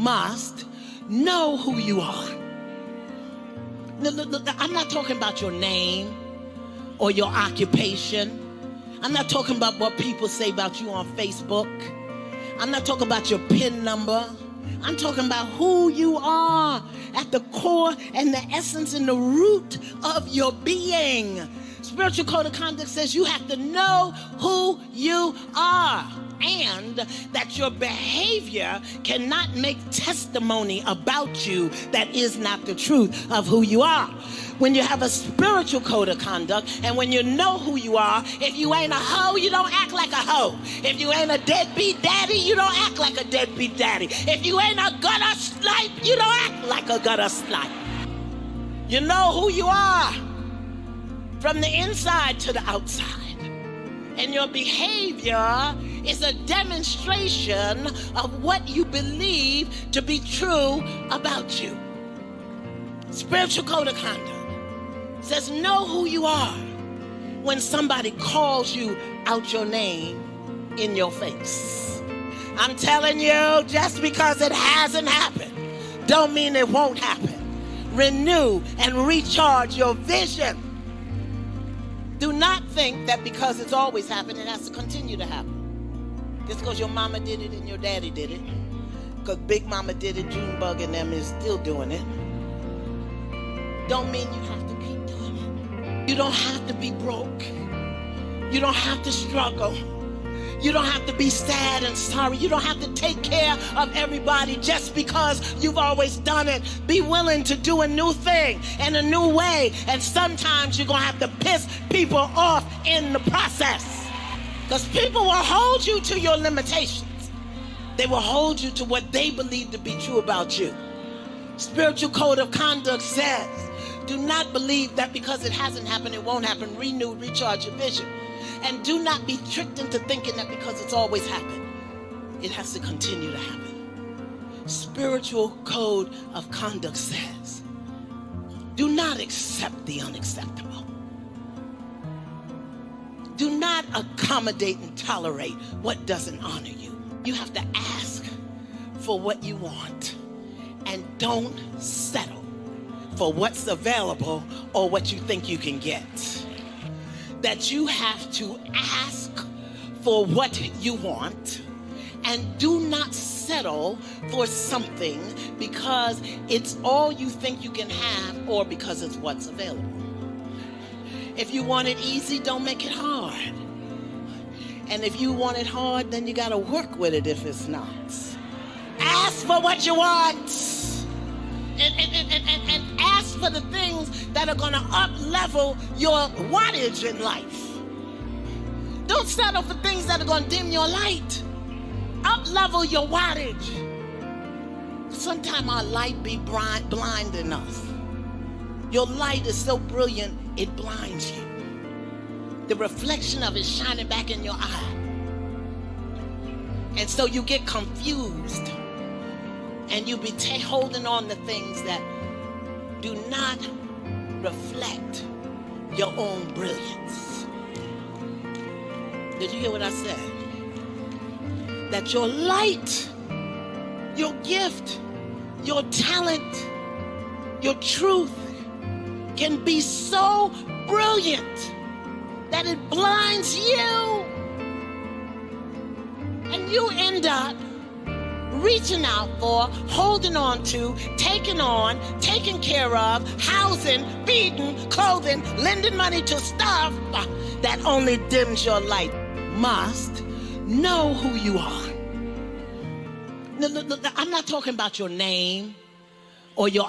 must know who you are. Look, I'm not talking about your name or your occupation. I'm not talking about what people say about you on Facebook. I'm not talking about your PIN number. I'm talking about who you are at the core and the essence and the root of your being. Spiritual code of conduct says you have to know who you are, and that your behavior cannot make testimony about you that is not the truth of who you are. When you have a spiritual code of conduct, and when you know who you are, if you ain't a hoe, you don't act like a hoe. If you ain't a deadbeat daddy, you don't act like a deadbeat daddy. If you ain't a gutter snipe, you don't act like a gutter snipe. You know who you are from the inside to the outside. And your behavior is a demonstration of what you believe to be true about you. Spiritual code of conduct says know who you are when somebody calls you out your name in your face. I'm telling you, just because it hasn't happened don't mean it won't happen. Renew and recharge your vision. Do not think that because it's always happened, it has to continue to happen. Just because your mama did it and your daddy did it, because Big Mama did it, Junebug and them is still doing it, don't mean you have to keep doing it. You don't have to be broke. You don't have to struggle. You don't have to be sad and sorry. You don't have to take care of everybody just because you've always done it. Be willing to do a new thing and a new way. And sometimes you're going to have to piss people off in the process. Because people will hold you to your limitations. They will hold you to what they believe to be true about you. Spiritual code of conduct says, do not believe that because it hasn't happened, it won't happen. Renew, recharge your vision. And do not be tricked into thinking that because it's always happened, it has to continue to happen. Spiritual code of conduct says, do not accept the unacceptable. Do not accommodate and tolerate what doesn't honor you. You have to ask for what you want, and don't settle for what's available or what you think you can get. That you have to ask for what you want, and do not settle for something because it's all you think you can have or because it's what's available. If you want it easy, don't make it hard. And if you want it hard, then you got to work with it if it's not. Ask for what you want. And ask for the things that are going to up-level your wattage in life. Don't settle for things that are going to dim your light. Up-level your wattage. Sometimes our light be blinding us. Your light is so brilliant, it blinds you. The reflection of it shining back in your eye. And so you get confused. And you be holding on to things that do not reflect your own brilliance. Did you hear what I said? That your light, your gift, your talent, your truth can be so brilliant that it blinds you. And you end up reaching out for, holding on to, taking on, taking care of, housing, feeding, clothing, lending money to stuff that only dims your light. Must know who you are. Look, I'm not talking about your name or your